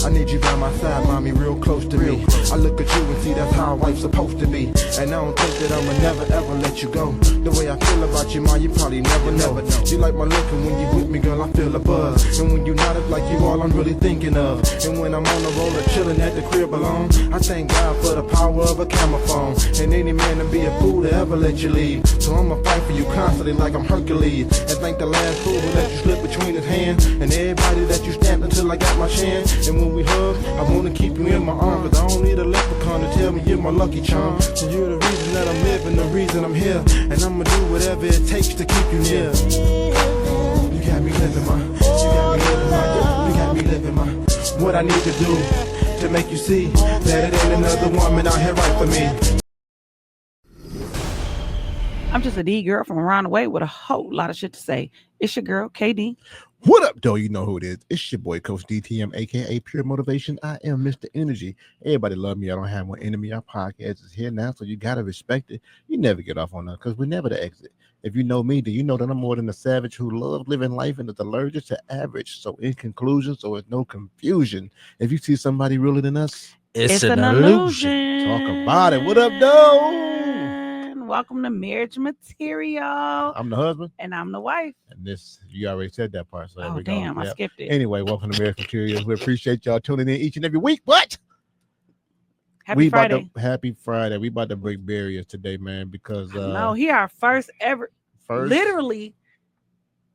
I need you by my side, mommy, real close to me. I look at you and see that's how a wife's supposed to be. And I don't think that I'ma never ever let you go. The way I feel about you, ma, you probably never know. You like my look, and when you with me, girl, I feel a buzz. And when you not, it's like you all I'm really thinking of. And when I'm on the road or chilling at the crib alone, I thank God for the power of a camera phone. And any man to be a fool to ever let you leave. So I'ma fight for you constantly like I'm Hercules. And thank the last fool who let you slip between his hands. And everybody that you stamped until I got my chance. And when we hug, I wanna keep you in my arms. Cause I don't need a leprechaun to tell me you're my lucky charm. So you're the reason that I'm living, the reason I'm here. And I'ma do whatever it takes to keep you near. You got me living, ma. You got me living, ma. You got me living, ma. What I need to do to make you see that it ain't another woman out here right for me. I'm just a D girl from around the way with a whole lot of shit to say. It's your girl, KD. What up, though? You know who it is. It's your boy, Coach DTM, a.k.a. Pure Motivation. I am Mr. Energy. Everybody love me. I don't have one enemy. Our podcast is here now, so you got to respect it. You never get off on that because we're never the exit. If you know me, then you know that I'm more than a savage who loves living life and is allergic to average. So in conclusion, so it's no confusion. If you see somebody realer than us, it's an illusion. Talk about it. What up, though? Welcome to Marriage Material. I'm the husband. And I'm the wife. And this, you already said that part. So oh, damn, I skipped it. Anyway, welcome to Marriage Material. We appreciate y'all tuning in each and every week. What? Happy Friday. Happy Friday. We about to break barriers today, man, because no, he our first ever. Literally,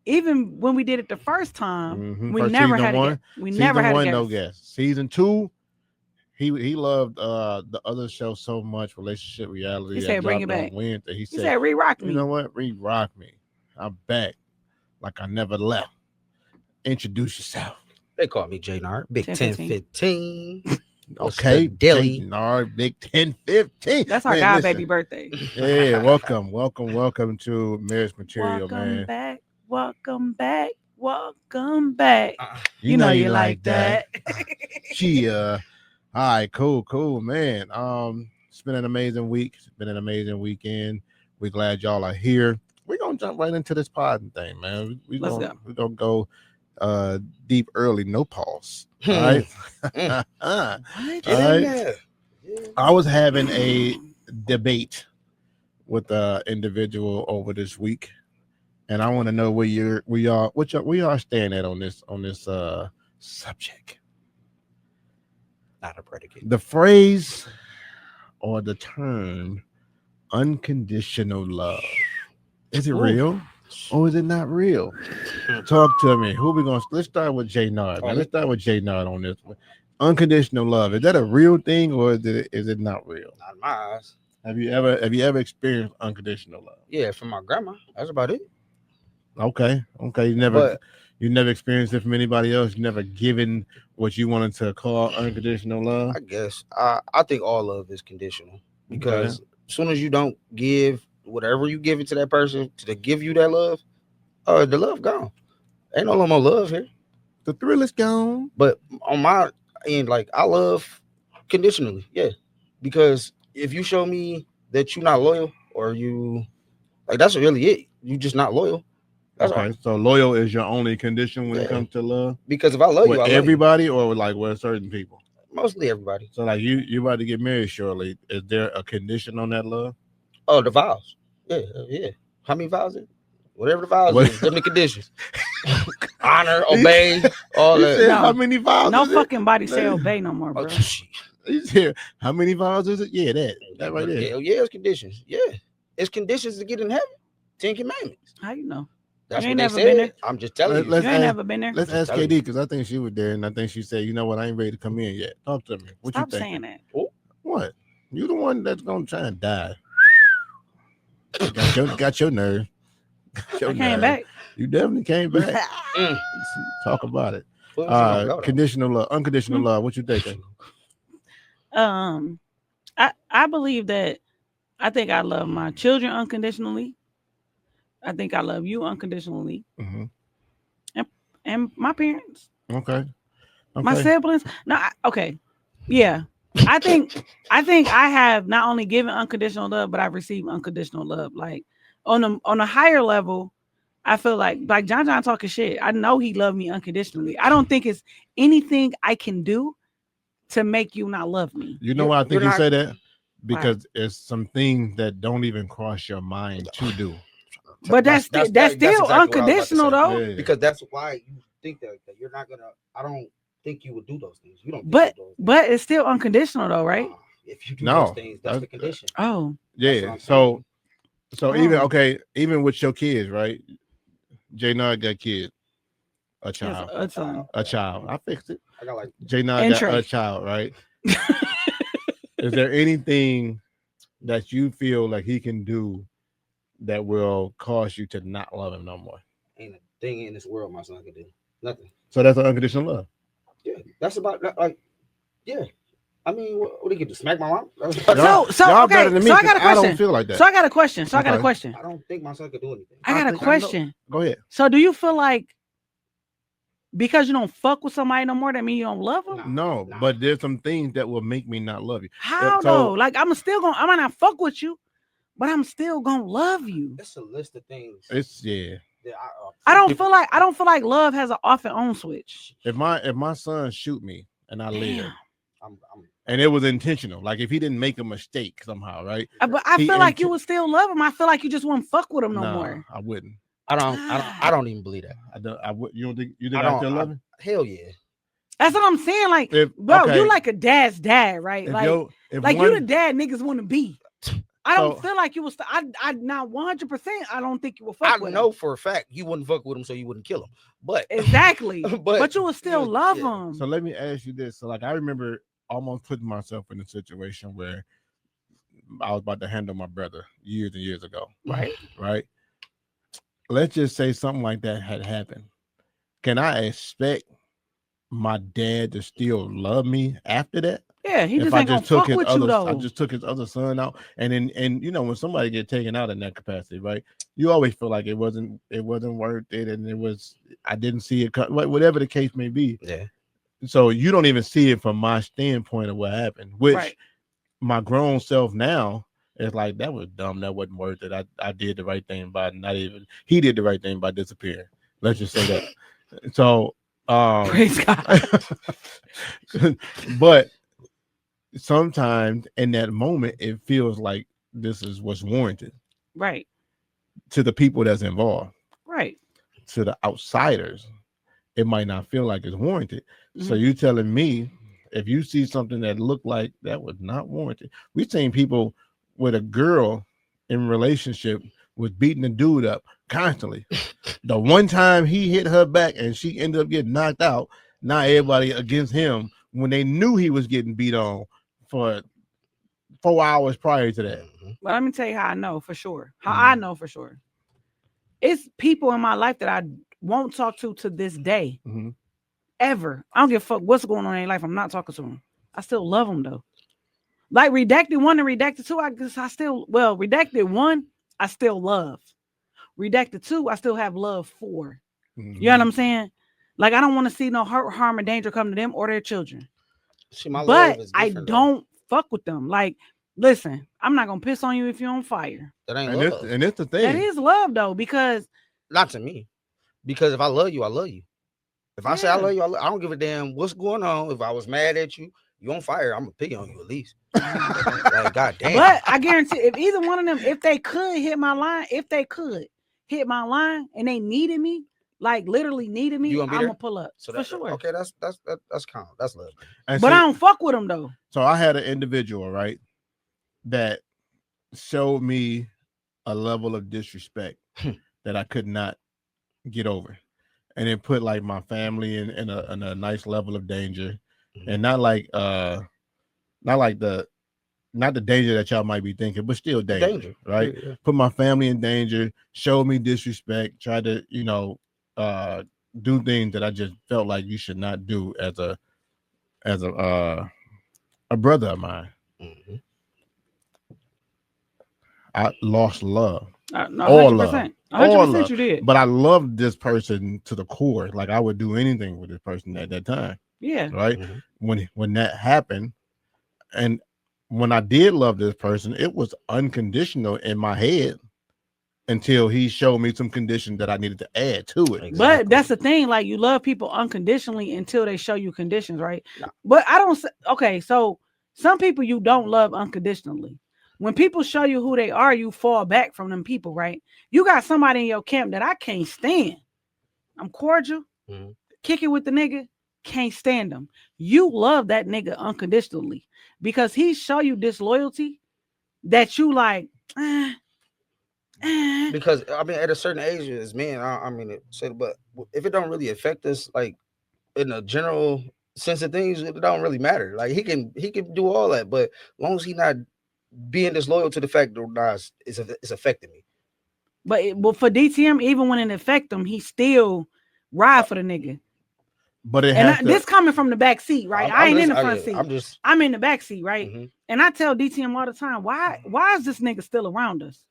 even when we did it the first time, we never had a guest. We never had a guest. No guest. Season 2, he loved the other show so much, Relationship Reality. He said, bring it back. Wednesday. He said, re-rock me. You know what? Re-rock me. I'm back like I never left. Introduce yourself. They call me J Nard. Big 1015. Okay, Dilly. Nard, Big 1015. That's our god baby birthday. Yeah, welcome to Marriage Material, welcome man. Welcome back. You know you like that. Yeah. All right, cool, man. It's been an amazing week. It's been an amazing weekend. We're glad y'all are here. We're gonna jump right into this pod thing, man. We're gonna go deep early, no pause. All right. All right. I was having a debate with an individual over this week, and I want to know where y'all stand at on this subject. Not a predicate. The phrase or the term unconditional love. Is it real or is it not real? Talk to me. Let's start with J Nard. Let's start with J Nard on this one. Unconditional love. Is that a real thing or is it not real? Not in my eyes. Have you ever experienced unconditional love? Yeah, from my grandma. That's about it. Okay. You never experienced it from anybody else? You never given what you wanted to call unconditional love? I guess. I think all love is conditional because as soon as you don't give whatever you give it to that person to give you that love, the love gone. Ain't no more love here. The thrill is gone. But on my end, like I love conditionally, yeah. Because if you show me that you're not loyal or you like, that's really it. You just not loyal. That's okay, right. So loyal is your only condition when it comes to love? Because if I love you, I love everybody you. Or like with certain people? Mostly everybody. So like you about to get married shortly. Is there a condition on that love? Oh, the vows. Yeah. How many vows is it? Whatever the vows is, them the conditions. Honor, obey, all that. No, how many vows? No fucking body say obey no more, bro. How many vows is it? Yeah, that right there. Hell yeah, it's conditions. Yeah. It's conditions to get in heaven. 10 commandments. How you know? That's you what ain't they never been said. I'm just telling you. You ain't never been there. Let's ask KD because I think she was there and I think she said, you know what, I ain't ready to come in yet. Talk to me. What Stop you think? saying that. What? You the one that's gonna try and die. Got your nerve. I came back. You definitely came back. Talk about it. Conditional love, unconditional love. What you thinking? I believe that I think I love my children unconditionally. I think I love you unconditionally. Mm-hmm. And my parents. Okay. My siblings. No, okay. Yeah. I think I have not only given unconditional love, but I've received unconditional love. Like on a higher level, I feel like John talking shit. I know he loved me unconditionally. I don't think it's anything I can do to make you not love me. You know why I think he said that? Because it's some things that don't even cross your mind to do. But that's still exactly unconditional though. Yeah. Because that's why you think that you're not gonna. I don't think you would do those things. You don't. But it's still unconditional though, right? If you do those things, that's the condition. Oh, yeah. So even with your kids, right? J Nard got kids, a child. I fixed it. I got like J Nard got a child, right? Is there anything that you feel like he can do that will cause you to not love him no more? Ain't a thing in this world my son can do. Nothing. So that's an unconditional love. Yeah, that's about like. Yeah, I mean, what do you get to smack my mom? So okay. So I got a question. I don't feel like that. So I got a question. I don't think my son could do anything. I got a question. Go ahead. So do you feel like because you don't fuck with somebody no more, that mean you don't love them? No, but there's some things that will make me not love you. How though? Like I might not fuck with you, but I'm still gonna love you. It's a list of things. It's I don't feel like love has an off and on switch. If my son shoot me and I live, and it was intentional, like if he didn't make a mistake somehow, right? But I feel like you would still love him. I feel like you just wouldn't fuck with him no more. I wouldn't. I don't even believe that. You don't think I still love him? Hell yeah. That's what I'm saying. Like, you like a dad's dad, right? You the dad niggas want to be. I don't feel like you was. I not 100%. I don't think you will fuck with him. I know for a fact you wouldn't fuck with him, so you wouldn't kill him. But exactly. but you would still love him. So let me ask you this. So like I remember almost putting myself in a situation where I was about to handle my brother years and years ago. Right. Let's just say something like that had happened. Can I expect my dad to still love me after that? Yeah, he just ain't gonna fuck with you though. I just took his other son out, and you know when somebody get taken out in that capacity, right? You always feel like it wasn't worth it, and I didn't see it, whatever the case may be. Yeah. So you don't even see it from my standpoint of what happened, which my grown self now is like that was dumb, that wasn't worth it. I did the right thing by he did the right thing by disappearing. Let's just say that. So praise God. But sometimes in that moment it feels like this is what's warranted, right? To the people that's involved, right? To the outsiders, it might not feel like it's warranted. So you telling me if you see something that looked like that was not warranted? We've seen people with a girl in relationship was beating the dude up constantly. The one time he hit her back and she ended up getting knocked out, now everybody against him when they knew he was getting beat on for 4 hours prior to that. But let me tell you how I know for sure. I know for sure. It's people in my life that I won't talk to this day. Ever. I don't give a fuck what's going on in their life. I'm not talking to them. I still love them though. Like Redacted 1 and Redacted 2, Redacted 1, I still love. Redacted 2, I still have love for. You know what I'm saying? Like I don't want to see no hurt, harm, or danger come to them or their children. But I don't fuck with them. Like, listen, I'm not gonna piss on you if you're on fire. That ain't love. And it's the thing. That is love though, because not to me. Because if I love you, I love you. If I say I love you, I don't give a damn what's going on. If I was mad at you, you on fire, I'm gonna pick on you at least. Like, God damn. But I guarantee if either one of them, if they could hit my line and they needed me, like literally needed me, I'm gonna pull up. So for sure. Okay, that's calm. That's love. But I don't fuck with them though. So I had an individual, right, that showed me a level of disrespect that I could not get over. And it put like my family in a nice level of danger. And not the danger that y'all might be thinking, but still danger. Right? Yeah. Put my family in danger, showed me disrespect, tried to, do things that I just felt like you should not do as a brother of mine. I lost love. All 100%. 100% you did. But I loved this person to the core. Like I would do anything with this person at that time. Yeah. Right. When that happened, and when I did love this person, it was unconditional in my head. until he showed me some condition that I needed to add to it. Exactly. But that's the thing, like you love people unconditionally until they show you conditions, right? No. But I don't okay, so some people you don't love unconditionally. When people show you who they are, you fall back from them people, right? You got somebody in your camp that I can't stand. I'm cordial, kick it with the nigga, can't stand him. You love that nigga unconditionally because he show you disloyalty that you like, because I mean, at a certain age, as men, I mean, but if it don't really affect us, like in a general sense of things, it don't really matter. Like he can do all that, but as long as he not being disloyal to the fact that it's affecting me. But for DTM, even when it affect him, he still ride for the nigga. But it and has this coming from the back seat, right? I ain't in the front seat. I'm in the back seat, right? And I tell DTM all the time, why is this nigga still around us?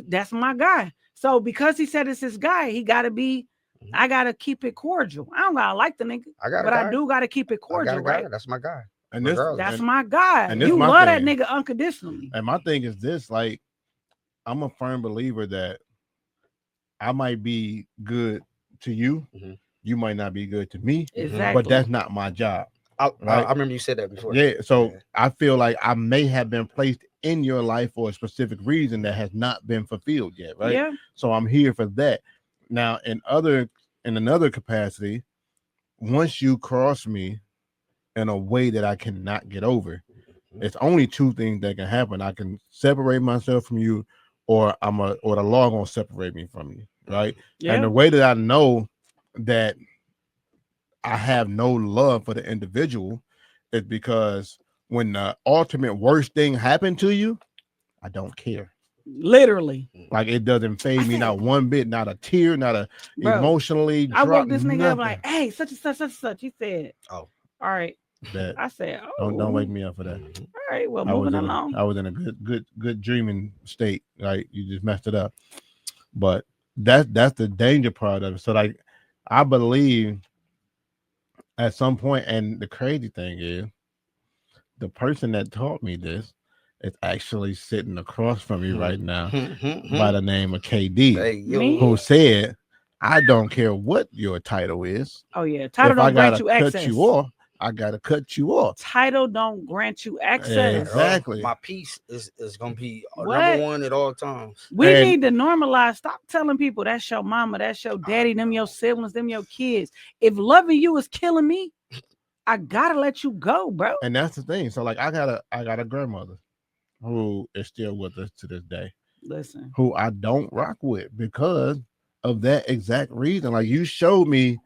That's my guy. So because he said it's his guy, he gotta be. I gotta keep it cordial. I don't gotta like the nigga, I do gotta keep it cordial, right? That's my guy. And that's my guy. And you love that nigga unconditionally. And my thing is this: like, I'm a firm believer that I might be good to you. You might not be good to me. Exactly. But that's not my job. I remember you said that before. Yeah. So I feel like I may have been placed in your life for a specific reason that has not been fulfilled yet. Right. Yeah. So I'm here for that. Now, in another capacity, once you cross me in a way that I cannot get over, it's only two things that can happen. I can separate myself from you, or the law gonna separate me from you. Right. Yeah. And the way that I know that I have no love for the individual is because when the ultimate worst thing happened to you, I don't care. Literally. Like it doesn't phase me not one bit, not a tear, not a emotionally. I woke this nigga up like, hey, such and such, such and such. He said, oh, all right. That, I said, oh, don't wake me up for that. All right, well, moving along. I was in a good dreaming state. Right, you just messed it up. But that's the danger part of it. So like, I believe at some point, and the crazy thing is, the person that taught me this is actually sitting across from me right now by the name of KD, who said, I don't care what your title is. Oh, yeah. Title don't grant you access. I gotta cut you off. Title don't grant you access. Exactly. My peace is gonna be number one at all times. We need to normalize. Stop telling people that's your mama, that's your daddy, them your siblings, them your kids. If loving you is killing me, I gotta let you go, bro. And that's the thing. So like I got a grandmother who is still with us to this day. Listen. Who I don't rock with because of that exact reason. Like you showed me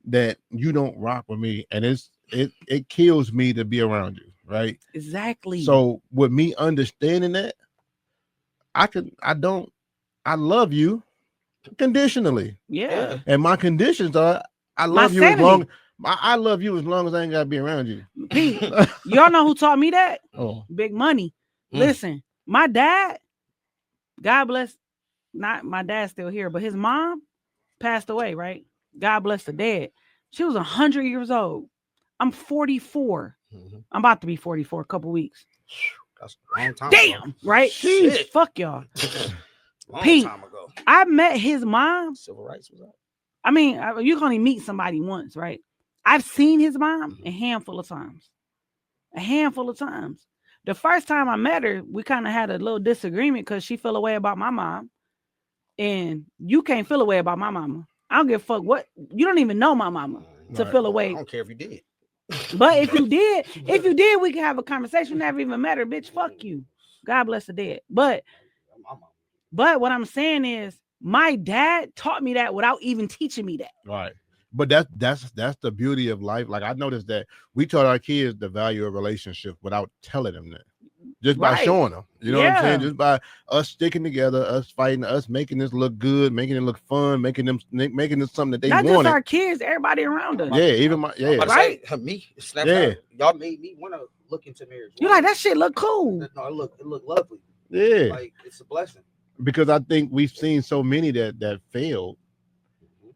that you don't rock with me, and it kills me to be around you, right? Exactly. So with me understanding that, I love you conditionally. Yeah. And my conditions are I love you as long as I ain't gotta be around you. Pete, y'all know who taught me that? Oh, Big Money. Listen, my dad, God bless, not my dad's still here, but his mom passed away, right? God bless the dead. She was 100 years old. I'm 44. I'm about to be 44 a couple weeks. That's a long time Damn, ago. right? Shit. Fuck y'all. Long Pete, time ago. I met his mom. Civil rights was up. I mean, you can only meet somebody once, right? I've seen his mom a handful of times. The first time I met her, we kind of had a little disagreement because she felt away about my mom. And you can't feel away about my mama. I don't give a fuck what. You don't even know my mama to feel away. I don't care if you did. But if you did, we can have a conversation. Never even met her, bitch. Fuck you. God bless the dead. But what I'm saying is, my dad taught me that without even teaching me that. Right. But that's the beauty of life. Like I noticed that we taught our kids the value of relationships without telling them that. Just by showing them. You know what I'm saying? Just by us sticking together, us fighting, us making this look good, making it look fun, making this something that they wanted. Not just our kids, everybody around us. Yeah, even my right? Me, Snapchat. Y'all made me want to look into marriage. You like that shit look cool. No, it look lovely. Yeah. Like it's a blessing. Because I think we've seen so many that failed.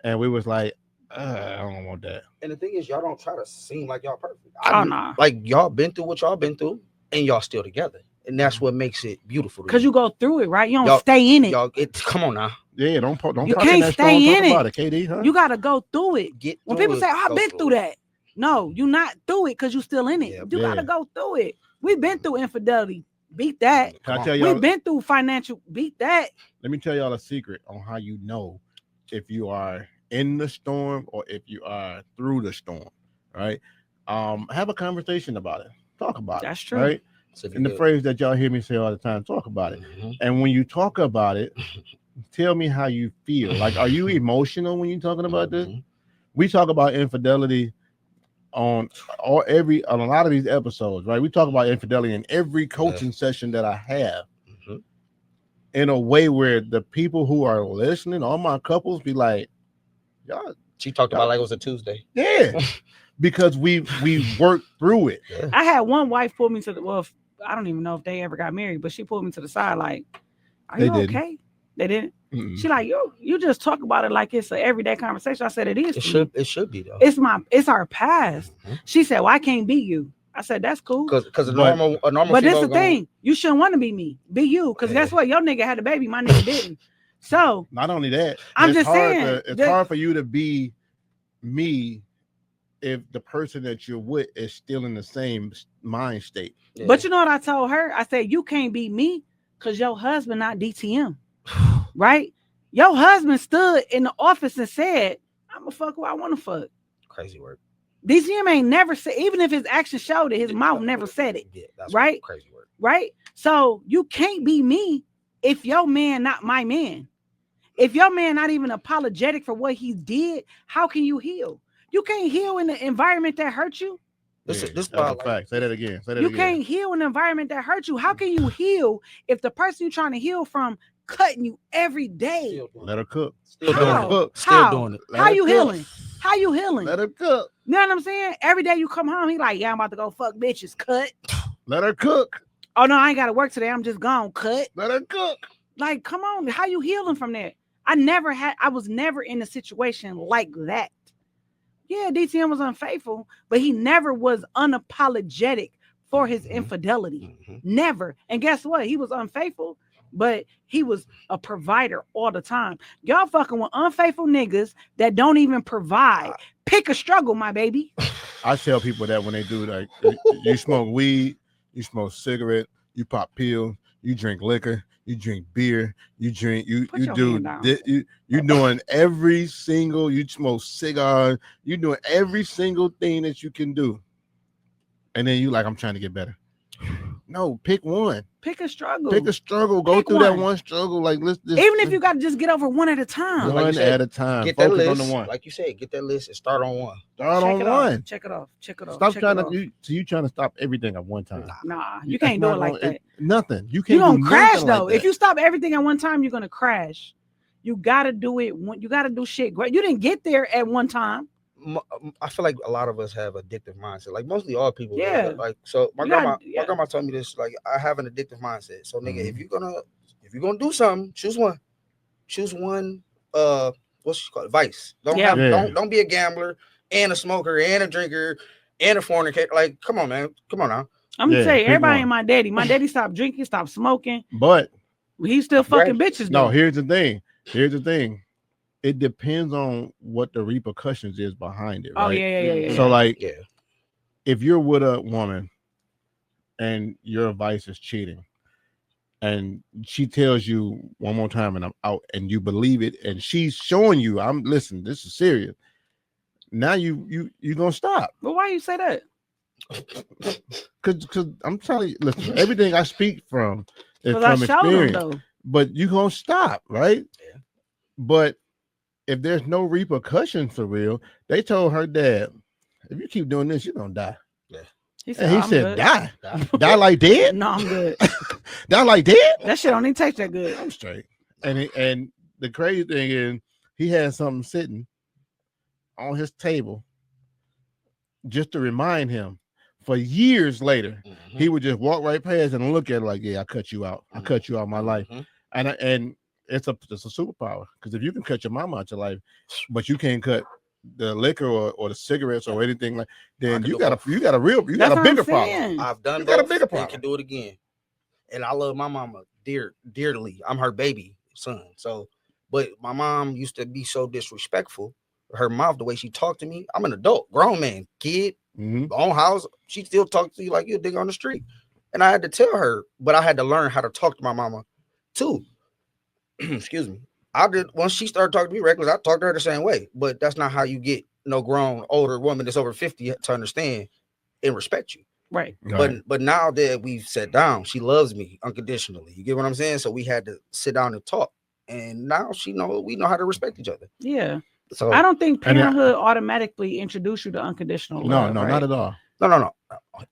And we was like, I don't want that. And the thing is, y'all don't try to seem like y'all perfect. Oh, no. Like y'all been through what y'all been through, and y'all still together. and that's what makes it beautiful. Because you go through it, right? You don't Y'all- stay in it. Y'all, come on now. Yeah, don't You park in can't that stay storm. in Talk it. about it, KD, huh? You gotta go through it. Get When through people it, say, "I've go been through that," no, you're not through it because you're still in it. Yeah, You yeah. gotta go through it. We've been through infidelity. Beat that. Can I on. tell y'all? We've been through financial. Beat that. Let me tell y'all a secret on how you know if you are in the storm or if you are through the storm. Right? Have a conversation about it. Talk about That's it. true. Right? So if you And the get- phrase that y'all hear me say all the time, talk about it. Mhm. And when you talk about it, tell me how you feel. Like, are you emotional when you're talking about this? Mhm. We talk about infidelity on a lot of these episodes, right? We talk about infidelity in every coaching session that I have Mhm. in a way where the people who are listening, all my couples, be like, y'all, She talked about like it was a Tuesday. yeah, because we worked through it. I had one wife pull me to the. Well, I don't even know if they ever got married, but she pulled me to the side like, "Are They you didn't. okay?" They didn't. Mm-mm. She like, you just talk about it like it's an everyday conversation. I said it is. It should be though. It's our past. Mhm. She said, "Well, I can't be you." I said, "That's cool." Because a But- normal But this female the gonna- thing. You shouldn't want to be me. Be you. Because guess Yeah. what? Your nigga had a baby. My nigga didn't. So Not only that, I'm it's just hard saying it's that- hard for you to be me if the person that you're with is still in the same mind state. Yeah. But you know what I told her? I said, you can't be me because your husband not DTM. Right? Your husband stood in the office and said, I'm going to fuck who I want to fuck. Crazy work. DTM ain't never said, even if his actions showed it, his mouth never said it. Yeah, that's Right? Crazy work. Right? So you can't be me if your man not my man. If your man not even apologetic for what he did, how can you heal? You can't heal in the environment that hurt you. This Yeah, is that's why, a fact. Say that again. Say that You again. can't heal in an environment that hurt you. How can you heal if the person you're trying to heal from cutting you every day? Let her cook. Still How? doing it. Cook. Still How? doing it. Let How her you cook. healing? How you healing? Let her cook. You know what I'm saying? Every day you come home, he like, yeah, I'm about to go fuck bitches. Cut. Let her cook. Oh no, I ain't got to work today. I'm just gone. Cut. Let her cook. Like, come on. How you healing from that? I was never in a situation like that. Yeah, DTM was unfaithful, but he never was unapologetic for his infidelity. Mhm. Never. And guess what? He was unfaithful, but he was a provider all the time. Y'all fucking with unfaithful niggas that don't even provide. Pick a struggle, my baby. I tell people that when they do, like, you smoke weed, you smoke cigarette, you pop pills, you drink liquor, you drink beer, you Put your do hand down. you doing every single, you smoke cigars, you doing every single thing that you can do, and then you like, I'm trying to get better. No, pick one. Pick a struggle. Pick a struggle. Go Pick through that one. one struggle. Like, let's just, Even if you got to just get over one at a time. Like one you said, at a time. Get that Focus list. on the one. Like you said, get that list and start on one. Start Check on it one. off. Check it off. Check it off. Stop Check trying it to off. you trying to stop everything at one time. Nah, you That's can't do not it like gonna- that. Nothing. You You're can't. gonna do crash nothing though. like If that. you stop everything at one time, you're gonna crash. You gotta do it. You gotta do shit great. You didn't get there at one time. I feel like a lot of us have addictive mindset. Like mostly all people. Yeah. Like so, my You grandma, gotta- yeah. my grandma told me this. Like I have an addictive mindset. So nigga, Mhm. if you're gonna do something, choose one. Choose one. What's she called? Vice. Yeah. Don't be a gambler and a smoker and a drinker and a fornicator. Like, come on, man. Come on now. I'm gonna Yeah, tell you, pick everybody one. ain't my daddy. My daddy stopped drinking, stopped smoking. But He's still fucking bitches. no, though. here's the thing. It depends on what the repercussions is behind it. Oh Right? yeah. So like, Yeah. if you're with a woman and your vice is cheating, and she tells you one more time and I'm out, and you believe it, and she's showing you, listen, this is serious. Now you gonna stop. But why you say that? Cause I'm telling you, listen, everything I speak from is Because I from showed him experience. though. But you gonna stop, right? Yeah. But if there's no repercussions for real, they told her dad, if you keep doing this, you're gonna die. He said, And he "I'm said, good." die. Die like dead? No, I'm good. Die like dead? That shit don't even taste that good. I'm straight. And the crazy thing is, he had something sitting on his table just to remind him. For years later, he would just walk right past and look at it like, yeah, I cut you out. I cut you out of my life. And it's a superpower, because if you can cut your mama out your life, but you can't cut the liquor or the cigarettes or anything like, then you got a That's what bigger I'm problem. saying. I've done You got a both bigger and problem. can do it again. and I love my mama dearly. I'm her baby son. So, but my mom used to be so disrespectful. Her mouth, the way she talked to me. I'm an adult, grown man, kid, own house. She still talks to you like you a nigga on the street. And I had to tell her, but I had to learn how to talk to my mama too. Excuse me. I did once she started talking to me reckless, I talked to her the same way. But that's not how you get no grown older woman that's over 50 to understand and respect you. Right. But now that we've sat down, she loves me unconditionally. You get what I'm saying? So we had to sit down and talk. And now we know how to respect each other. Yeah. So I don't think parenthood automatically introduce you to unconditional love. No, right? not at all. No.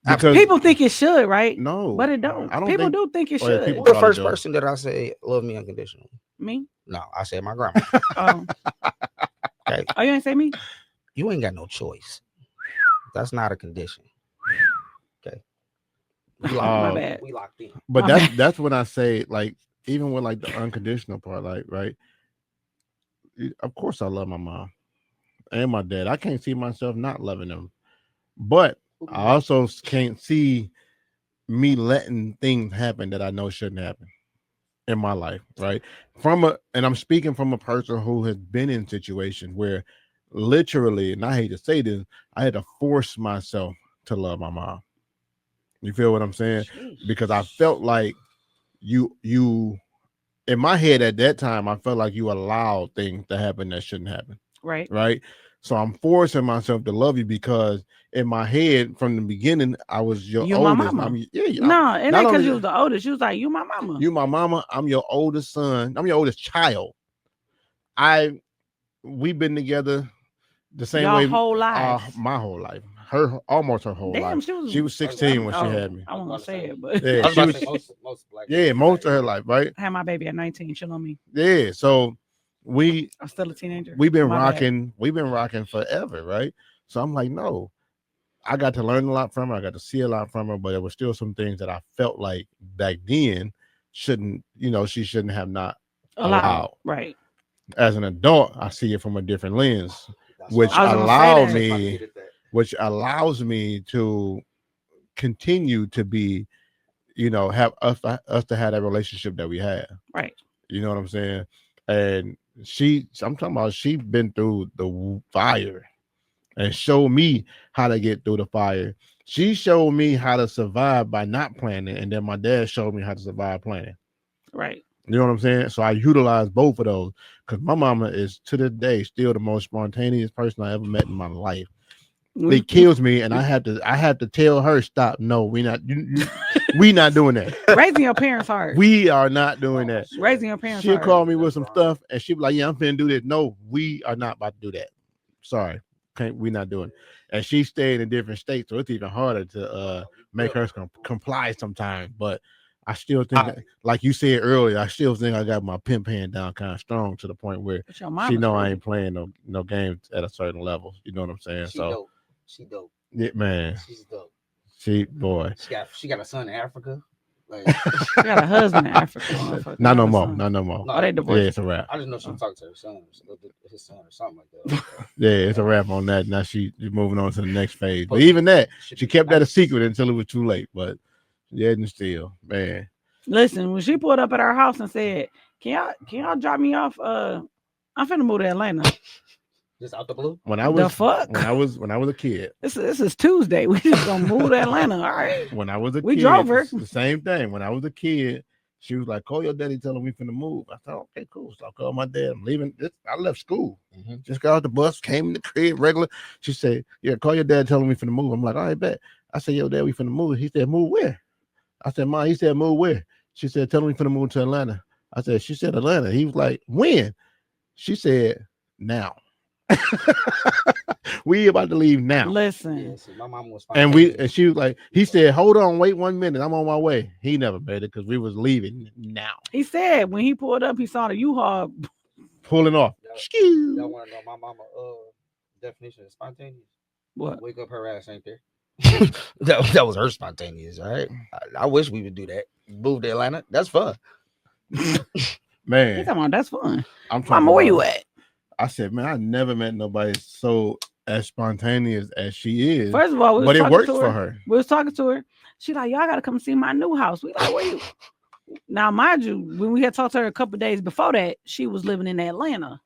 Because People think it should, right? No, but it don't. I don't People think, do think it well, should. people who's the first probably do. person that I say love me unconditionally? Me? No, I said my grandma. Oh. Okay. Oh, you ain't say me? You ain't got no choice. That's not a condition. Okay. My bad. We locked in. But My that's when I say, like, even with like the unconditional part, like, right? Of course I love my mom and my dad. I can't see myself not loving them. But I also can't see me letting things happen that I know shouldn't happen in my life, right? And I'm speaking from a person who has been in situations where literally, and I hate to say this, I had to force myself to love my mom. You feel what I'm saying? Because I felt like you in my head at that time, I felt like you allowed things to happen that shouldn't happen. Right. So I'm forcing myself to love you because in my head from the beginning, I was your oldest. My mama. No, it ain't because you was the oldest. You was like, you my mama. You my mama. I'm your oldest son. I'm your oldest child. We've been together the same Your way whole life. My whole life. Almost her whole life. She was 16 when she had me. I won't say it, but yeah, she was most of her life, right? I had my baby at 19. She know me. Yeah, so I'm still a teenager. We've been rocking forever, right? So I'm like, no, I got to learn a lot from her. I got to see a lot from her, but there were still some things that I felt like back then she shouldn't have not allowed. Right. As an adult, I see it from a different lens, which allows me to continue to be, have us to have that relationship that we have. Right. You know what I'm saying? And I'm talking about she been through the fire and showed me how to get through the fire. She showed me how to survive by not planning, and then my dad showed me how to survive planning. Right. You know what I'm saying? So I utilize both of those because my mama is to this day still the most spontaneous person I ever met in my life. It kills me, and I have to tell her, stop. No, we not doing that. Raising your parents hard. We are not doing that. Raising your parents She'll hard. call me with some stuff, and she'll be like, "Yeah, I'm finna do this." No, we are not about to do that. Sorry, we're not doing it. And she stayed in different states, so it's even harder to make her comply sometimes. But I still think, like you said earlier, I still think I got my pimp hand down kind of strong to the point where she know I ain't playing no games at a certain level. You know what I'm saying? She dope. Yeah, man. She's dope. She got a son in Africa. Like, she got a husband in Africa. Not no more. No, they divorced. Yeah, it's a wrap. I just know she talked to her son, his son, or something like that. Yeah, it's a wrap on that. Now she's moving on to the next phase. But even that, she kept that a secret until it was too late. But yeah, and still, man. Listen, when she pulled up at our house and said, "Can y'all drop me off? I'm finna move to Atlanta." Just out the blue. When I was a kid. This is Tuesday. We just gonna move to Atlanta. All right. When I was a kid, we drove her. The same thing. When I was a kid, she was like, "Call your daddy, tell him we finna move." I thought, okay, cool. So I called my dad. I'm leaving. I left school. Just got out the bus, came in the crib regular. She said, "Yeah, call your dad, tell him we finna move." I'm like, "All right, bet." I said, "Yo, dad, we finna move." He said, "Move where?" I said, "Ma." He said, "Move where?" She said, "Tell him we finna move to Atlanta." I said, "She said Atlanta." He was like, "When?" She said, "Now." We about to leave now. Listen, yeah, so my mom was and she was like, he said, "Hold on, wait 1 minute, I'm on my way." He never made it because we was leaving now. He said when he pulled up, he saw the U-Haul pulling off. Y'all want to know my mama definition of spontaneous? What? Wake up, her ass ain't there. that was her spontaneous. All right, I wish we would do that. Move to Atlanta. That's fun. Man, he's talking about that's fun. I'm talking Mama, where you at? I said, man, I never met nobody so as spontaneous as she is. First of all, but it works for her. We was talking to her. She like, y'all gotta come see my new house. We like, where you? Now, mind you, when we had talked to her a couple of days before that, she was living in Atlanta.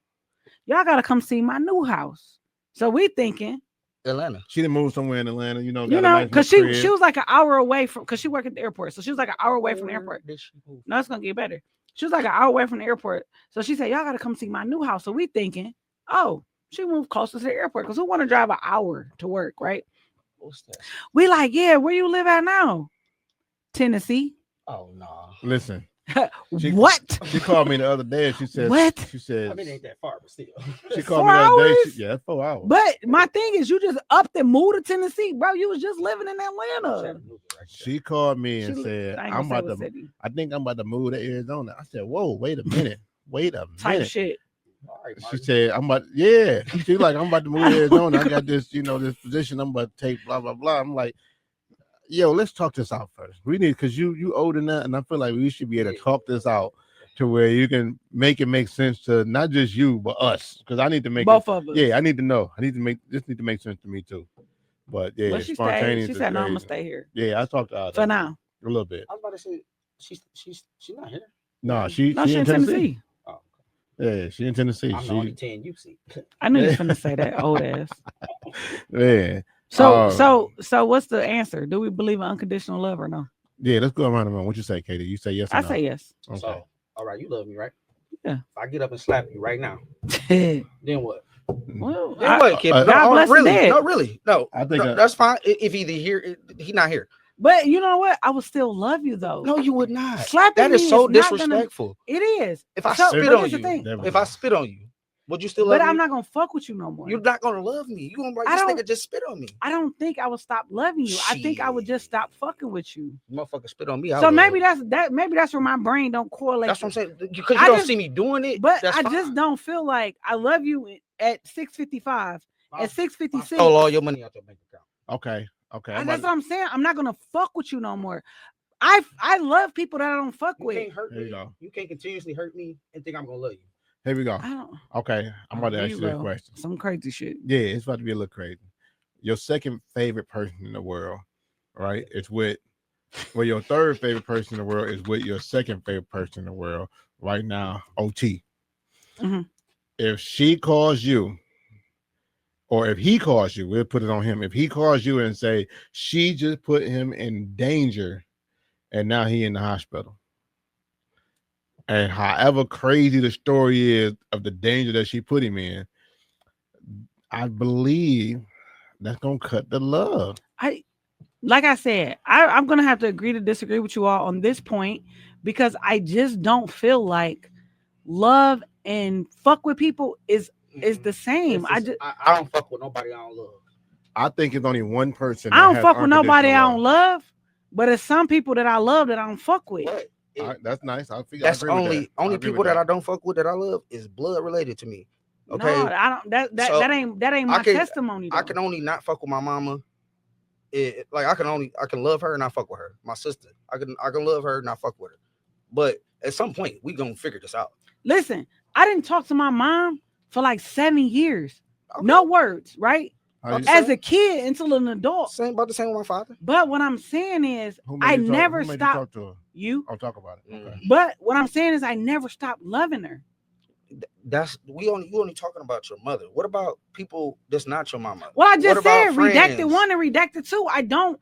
Y'all gotta come see my new house. So we thinking Atlanta. She didn't move somewhere in Atlanta, you know. Because she was like an hour away from, because she worked at the airport, so she was like an hour away from the airport. No, it's gonna get better. She was like an hour away from the airport, so she said, y'all gotta come see my new house. So we thinking, oh, she moved closer to the airport because we want to drive an hour to work, right? What's that? We like, yeah, where you live at now? Tennessee. Oh no. Listen. What? She called me the other day and she said, what? She said, I mean, it ain't that far, but still. She called me the other day. Yeah, that's 4 hours. But my thing is, you just upped and moved to Tennessee, bro. You was just living in Atlanta. She called me and said, I think I'm about to move to Arizona. I said, whoa, wait a minute. Type shit. Right, she said, She's like, I'm about to move to Arizona. I got this, this position I'm about to take, blah, blah, blah. I'm like, yo, let's talk this out first. We need, because you older than that, and I feel like we should be able to talk this out to where you can make it make sense to not just you, but us. Because I need to make both of us. Yeah, I need to know. This need to make sense to me too. But yeah, but she said, no, I'm gonna stay here. Yeah, I talked to her for now. A little bit. I was about to say she's not here. No, she in Tennessee. Oh, okay. Yeah, she in Tennessee. I'm the only 10 you see. I knew you was gonna say that old ass. Yeah. So what's the answer? Do we believe in unconditional love or no? Yeah, let's go around the room. What you say, Katie? You say yes or no? I say yes. Okay. So, all right, you love me, right? Yeah. If I get up and slap you right now, then what? Well, then what, kid? God bless really? the dead. No, really. No, I think that's fine. If either here, he not here. But you know what? I would still love you though. No, you would not. Slapping that is me so is not disrespectful. It is. If I spit on you, if I spit on you, would you still love me? But I'm not gonna fuck with you no more. You're not gonna love me. You gonna be like, this nigga just spit on me. I don't think I would stop loving you. I think I would just stop fucking with you. Motherfucker spit on me. So maybe that's where my brain don't correlate. That's what I'm saying. Because you don't see me doing it. But I just don't feel like I love you at 6:55. At 6:56. Stole all your money out your bank account. Okay. That's what I'm saying. I'm not gonna fuck with you no more. I love people that I don't fuck with. You can't hurt me. You can't continuously hurt me and think I'm gonna love you. Here we go. Okay, I'm about to ask you that question. Some crazy shit. Yeah, it's about to be a little crazy. Your second favorite person in the world, right? It's with, your third favorite person in the world is with your second favorite person in the world right now, OT. Mm-hmm. If she calls you, or if he calls you, we'll put it on him. If he calls you and say she just put him in danger, and now he in the hospital. And however crazy the story is of the danger that she put him in, I believe that's gonna cut the love. Like I said, I'm gonna have to agree to disagree with you all on this point because I just don't feel like love and fuck with people is the same. I don't fuck with nobody I don't love. I think it's only one person. I don't fuck with nobody I don't love, but it's some people that I love that I don't fuck with. What? That's nice. That's only people that I don't fuck with that I love is blood related to me. Okay, no, I don't. That ain't my testimony. Though. I can only not fuck with my mama. I can love her and not fuck with her. My sister, I can love her and not fuck with her. But at some point, we gonna figure this out. Listen, I didn't talk to my mom for like 7 years. Okay. No words, right? As a kid until an adult. About the same with my father. But what I'm saying is, I never stopped. You? I'll talk about it. Okay. But what I'm saying is, I never stopped loving her. You only talking about your mother. What about people that's not your mama? Well, I just said redacted 1 and redacted 2. I don't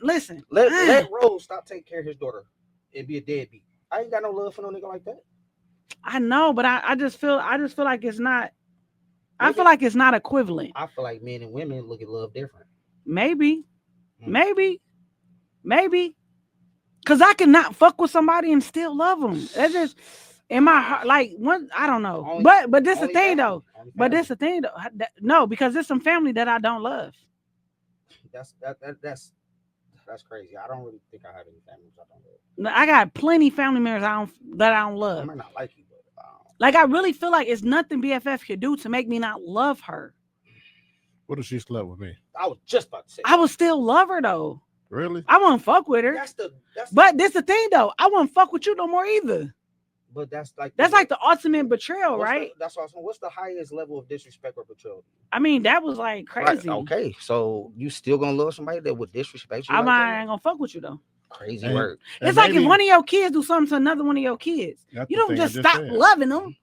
listen. Let Rose stop taking care of his daughter and be a deadbeat. I ain't got no love for no nigga like that. I know, but I just feel like it's not. I feel like it's not equivalent. I feel like men and women look at love different. Maybe. Cause I can not fuck with somebody and still love them. That's just in my heart. Like one, I don't know. But this is the thing though. No, because there's some family that I don't love. That's crazy. I don't really think I have any families I don't love. I got plenty family members that I don't love. I might not like you, but like I really feel like it's nothing BFF could do to make me not love her. What if she slept with me? I was just about to say. I would still love her though. Really? I wouldn't fuck with her. But this the thing though. I wouldn't fuck with you no more either. But that's like the ultimate betrayal, what's right? That's awesome. What's the highest level of disrespect or betrayal? I mean, that was like crazy. Right. Okay, so you still gonna love somebody that would disrespect you? I like that? ain't gonna fuck with you though. Crazy And- word. It's like if one of your kids do something to another one of your kids, That's you the don't thing I just just stop said. loving them.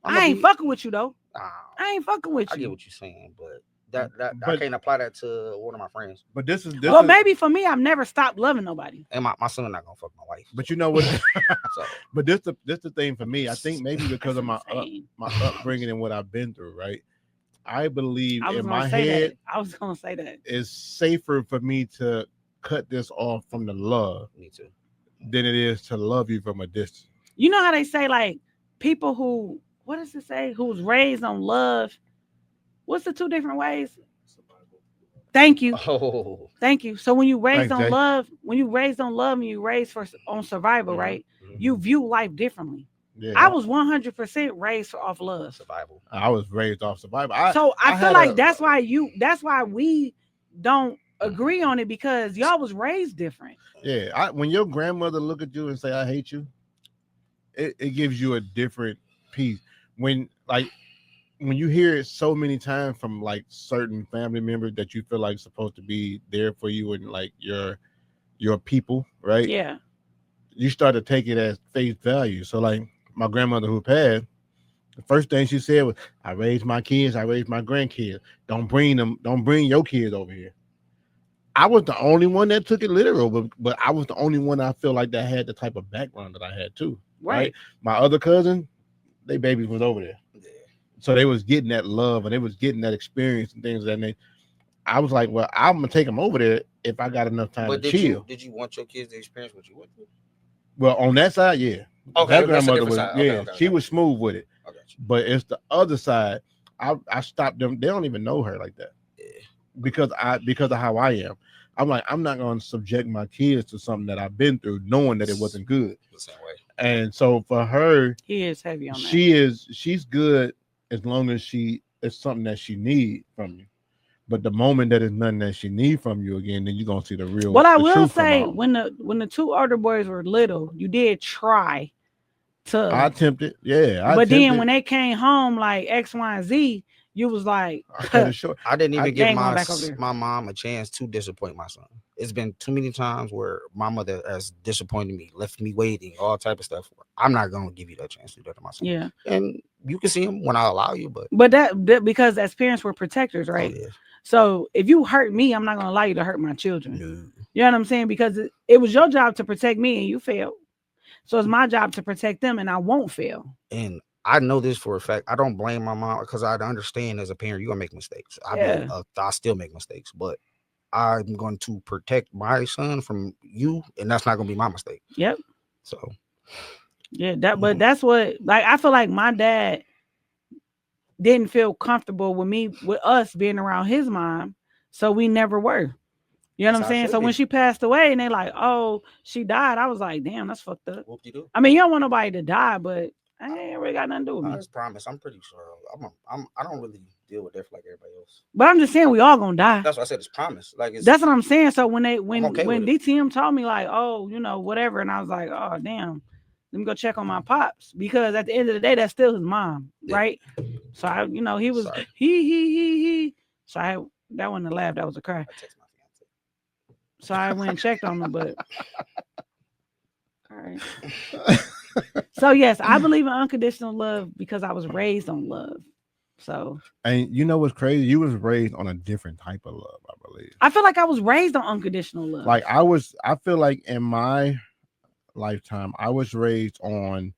I ain't fucking with you though. Nah, I ain't fucking with I get you. what you're saying, but I But- can't apply that to one of my friends. But this is Well, maybe for me, I've never stopped loving nobody. And my son not gonna fuck my wife. But you know what? So But this the thing for me. I think maybe because of my Insane. upbringing and what I've been through, right? I believe I was in gonna my say head that. I was gonna say that. it's safer for me to cut this off from the love me too. than it is to love you from a distance. You know how they say like people who, what does it say? Who's raised on love. What's the two different ways? Thank you. Oh, Thank you. So when you raised Thanks, on Jay. love, and you raised on survival, right? You view life differently. Yeah, I was 100% raised off love. survival. I was raised off survival. So I feel had like a- that's why we don't agree on it, because y'all was raised different. Yeah, when your grandmother look at you and say, "I hate you," it gives you a different piece. When you hear it so many times from like certain family members that you feel like supposed to be there for you and like your people, right? Yeah. You start to take it as face value. So like my grandmother who passed, the first thing she said was, "I raised my kids, I raised my grandkids. Don't bring your kids over here." I was the only one that took it literal, but I was the only one I feel like that had the type of background that I had too. Right? My other cousin, they babies was over there. Yeah. So they was getting that love and they was getting that experience and things of that nature. I was like, well, I'm gonna take them over there if I got enough time to chill. Did you want your kids to experience what you went through? Well, on that side, yeah. Okay, That that's a grandmother different was, side. yeah, Okay, she was smooth with it. I got you. But it's the other side. I stopped them. They don't even know her like that. Yeah. Because of how I am. I'm like, I'm not gonna subject my kids to something that I've been through, knowing that it wasn't good. The same way. And so for her, He is heavy on that. she's good as long as it's something that she need from you. But the moment that it's nothing that she need from you again, then you're gonna see the real. Well, I the will truth come say out. when the two older boys were little, you did try to. I attempted, yeah. But then when they came home like X, Y, and Z, you was like, I cut it short. I didn't even They give ain't going back over there. my mom a chance to disappoint my son. It's been too many times where my mother has disappointed me, left me waiting, all type of stuff. I'm not gonna give you that chance to do that to my son. yeah. And you can see him when I allow you, but But that because as parents we're protectors, right? Oh, yeah. So if you hurt me, I'm not gonna allow you to hurt my children. No. You know what I'm saying? Because it was your job to protect me and you failed. So it's my job to protect them and I won't fail. And I know this for a fact. I don't blame my mom because I understand as a parent, you're gonna make mistakes. I still make mistakes, but I'm going to protect my son from you, and that's not gonna be my mistake. Yep. So yeah, but that's what, like, I feel like my dad didn't feel comfortable with us being around his mom, so we never were. You know what I'm saying? So when she passed away and they like, oh, she died, I was like, damn, that's fucked up. Whoop-de-doo. I mean, you don't want nobody to die, but I ain't really got nothing to do with me. I just promise. I'm pretty sure. I don't really deal with death like everybody else. But I'm just saying we all gonna die. That's what I said. It's promise. Like That's what I'm saying. So when okay when with it. DTM told me like, oh, whatever, and I was like, oh damn, let me go check on my pops, because at the end of the day, that's still his mom, right? So I, he was Sorry. he. So that wasn't a laugh, that was a cry. I text my fiance. So I went and checked on him, but all right. So yes, I believe in unconditional love because I was raised on love. So, and you know what's crazy? You was raised on a different type of love, I believe. I feel like I was raised on unconditional love. Like I feel like in my lifetime, I was raised on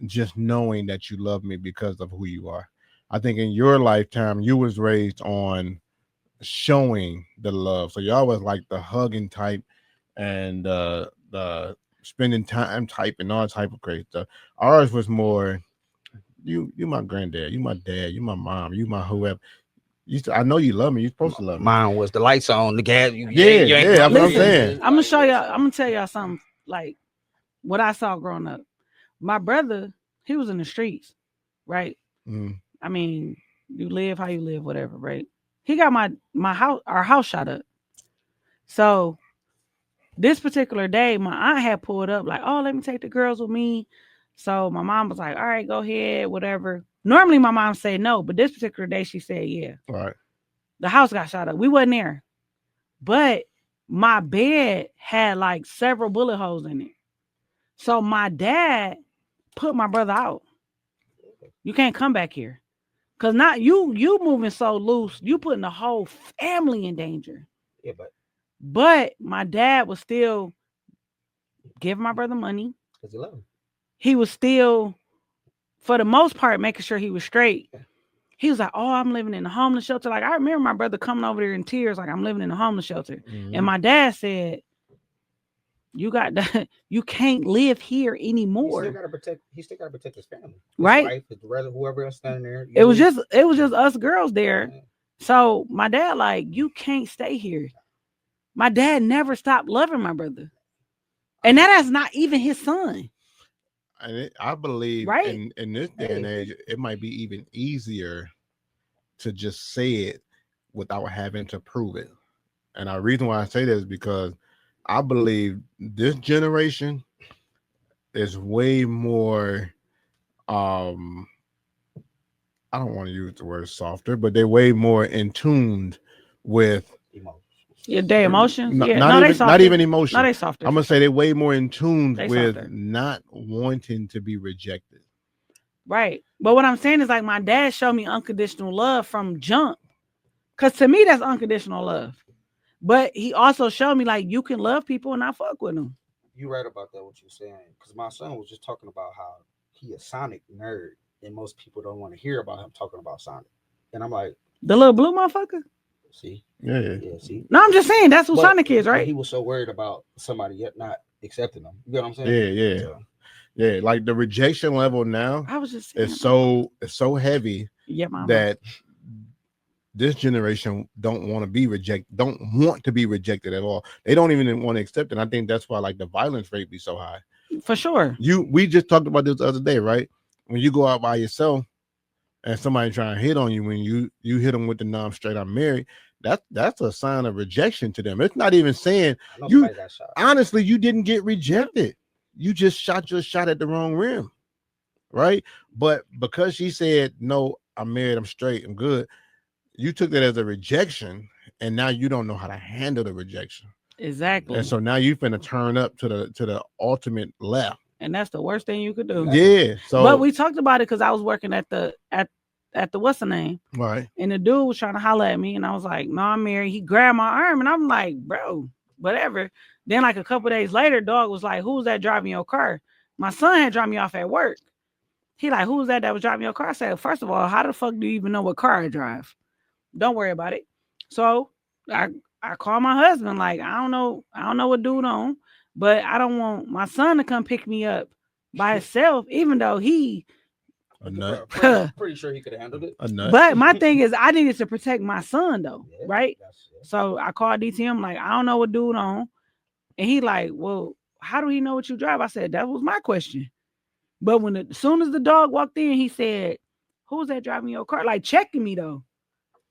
just knowing that you love me because of who you are. I think in your lifetime, you was raised on showing the love. So y'all was like the hugging type and the spending time type and all type of crazy stuff. Ours was more, you my granddad, you my dad, you my mom, you my whoever. I know you love me. You're supposed to love me. Mine was the lights on, the gas. Yeah, that's what I'm saying. I'm gonna show y'all. I'm gonna tell y'all something like what I saw growing up. My brother, he was in the streets, right? Mm. I mean, you live how you live, whatever, right? He got our house shot up. So this particular day, my aunt had pulled up like, oh, let me take the girls with me So my mom was like, all right, go ahead, whatever. Normally my mom said no, but this particular day she said yeah. Right. The house got shot up. We wasn't there. But my bed had like several bullet holes in it. So my dad put my brother out. You can't come back here. Cause not you moving so loose, you putting the whole family in danger. Yeah, but my dad was still giving my brother money. Because he loved him. He was still, for the most part, making sure he was straight. He was like, oh, I'm living in a homeless shelter. Like, I remember my brother coming over there in tears, like, I'm living in a homeless shelter. Mm-hmm. And my dad said, you can't live here anymore. He still gotta protect his family. His right? wife, his brother, whoever else standing there. It was just us girls there. Yeah. So my dad, like, you can't stay here. My dad never stopped loving my brother. And that is not even his son. And I believe right? in this day and age, it might be even easier to just say it without having to prove it. And the reason why I say this is because I believe this generation is way more, I don't want to use the word softer, but they're way more in tuned with their emotions. Not even emotion. No, they softer. I'm gonna say they're way more in tune with softer. not wanting to be rejected. Right. But what I'm saying is, like, my dad showed me unconditional love from jump. Because to me, that's unconditional love. But he also showed me, like, you can love people and not fuck with them. You right about that, what you're saying. Because my son was just talking about how he a Sonic nerd. And most people don't want to hear about him talking about Sonic. And I'm like, the little blue motherfucker? See? Yeah. See? No, I'm just saying, that's who Sonic is, right? He was so worried about somebody yet not accepting him. You know what I'm saying? Yeah. So, yeah, like the rejection level now I was just saying, it's so heavy that this generation don't want to be rejected at all. They don't even want to accept it. And I think that's why, like, the violence rate be so high. For sure. We just talked about this the other day, right? When you go out by yourself and somebody trying to hit on you, when you hit them with the "no, I'm straight, I'm married," that's a sign of rejection to them. It's not even saying you honestly, you didn't get rejected. You just shot your shot at the wrong rim, right? But because she said, "No, I'm married, I'm straight, I'm good," you took that as a rejection, and now you don't know how to handle the rejection. Exactly. And so now you're finna turn up to the ultimate left. And that's the worst thing you could do. Yeah. So, but we talked about it because I was working at the what's the name? Right. And the dude was trying to holler at me, and I was like, "No, I'm married." He grabbed my arm, and I'm like, "Bro, whatever." Then, like, a couple days later, dog was like, "Who's that driving your car?" My son had dropped me off at work. He like, "Who's that was driving your car?" I said, "First of all, how the fuck do you even know what car I drive? Don't worry about it." So I called my husband, like, I don't know what dude on, but I don't want my son to come pick me up by himself, even though he a nut. Pretty sure he could have handled it. A nut. But my thing is, I needed to protect my son, though, right? Yeah. So I called DTM, like, I don't know what dude on, and he like, "Well, how do he know what you drive?" I said, "That was my question." But as soon as the dog walked in, he said, "Who's that driving your car?" Like, checking me though.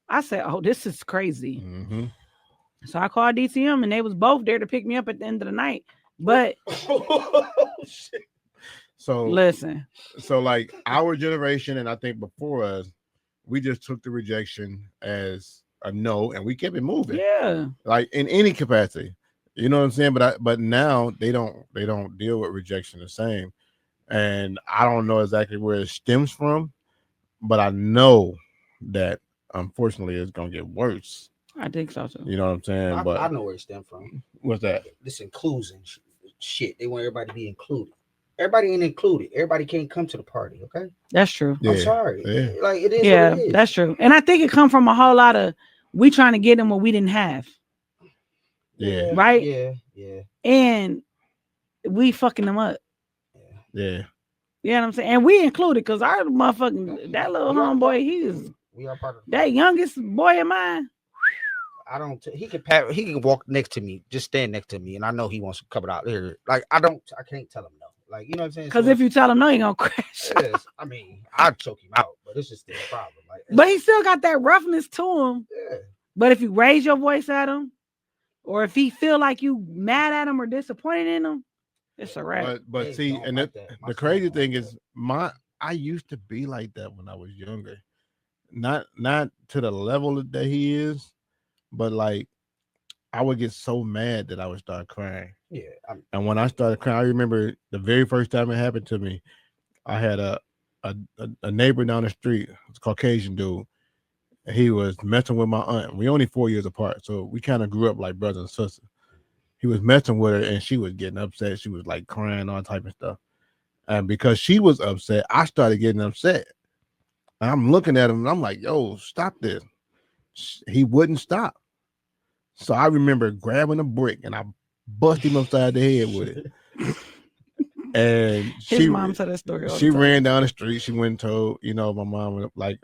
I said, "Oh, this is crazy." Mm-hmm. So I called DTM, and they was both there to pick me up at the end of the night. But so listen, so like our generation, and I think before us, we just took the rejection as a no, and we kept it moving. Yeah, like in any capacity, you know what I'm saying. But now they don't deal with rejection the same, and I don't know exactly where it stems from, but I know that unfortunately it's gonna get worse. I think so too. You know what I'm saying? But I know where it stems from. What's that? This inclusion shit. They want everybody to be included. Everybody ain't included. Everybody can't come to the party. Okay, that's true. Yeah. I'm sorry. Yeah. Like it is. Yeah, what it is. that's true. And I think it come from a whole lot of we trying to get them what we didn't have. Yeah. Right. Yeah. And we fucking them up. Yeah. You know what I'm saying? And we included because our motherfucking that little homeboy, we are part of that youngest boy of mine. I don't. He can walk next to me, just stand next to me, and I know he wants to come out there. Like I can't tell him no. Like, you know what I'm saying? Because if you tell him no, he gonna crash. Yes, I mean, I'd choke him out, but it's just the problem. Like, but he still got that roughness to him. Yeah. But if you raise your voice at him, or if he feel like you mad at him or disappointed in him, It's a wrap. But They see, don't and like that. My the son crazy don't thing like is, I used to be like that when I was younger. Not to the level that he is, but like I would get so mad that I would start crying. Yeah, And when I started crying, I remember the very first time it happened to me. I had a neighbor down the street, it's a Caucasian dude. He was messing with my aunt. We only 4 years apart, so we kind of grew up like brother and sister. He was messing with her, and she was getting upset. She was like crying, all type of stuff. And because she was upset, I started getting upset. And I'm looking at him, and I'm like, "Yo, stop this!" He wouldn't stop. So I remember grabbing a brick, and I bust him upside the head with it. And His mom said that story all the she time. ran down the street. She went and told, my mom, like,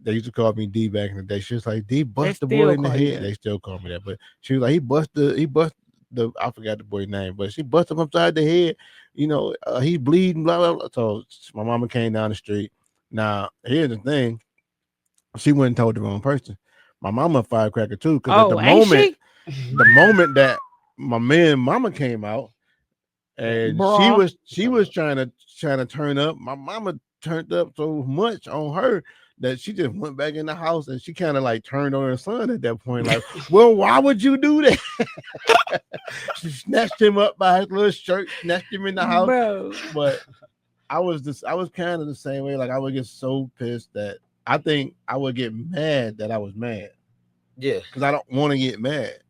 they used to call me D back in the day. She was like, D bust the boy still in the call you head. that. They still call me that. But she was like, he bust the I forgot the boy's name, but she bust him upside the head. He bleeding, blah, blah, blah. So my mama came down the street. Now, here's the thing. She went and told the wrong person. My mama a firecracker too, because at the ain't moment, she? the moment that my man mama came out, and Bra. she was trying to turn up. My mama turned up so much on her that she just went back in the house, and she kind of like turned on her son at that point. Like, well, why would you do that? She snatched him up by his little shirt, snatched him in the house. Bro. But I was kind of the same way. Like I would get so pissed that I think I would get mad that I was mad. Yeah, because I don't want to get mad,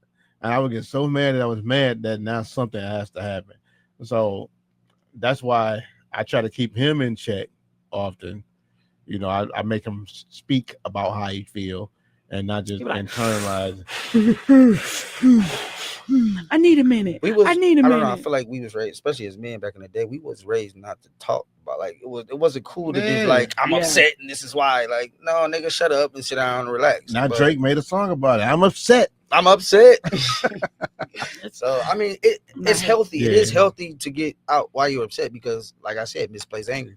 and I would get so mad that I was mad that now something has to happen. So that's why I try to keep him in check often. I make him speak about how he feel and not just internalize. I need a minute. I need a minute. I don't know. I feel like we was raised, especially as men back in the day, we was raised not to talk about, like, it wasn't cool to be like, I'm upset and this is why. Like, no, nigga, shut up and sit down and relax. Now Drake made a song about it. I'm upset. So I mean, it's healthy. Yeah. It is healthy to get out while you're upset because, like I said, misplaced anger.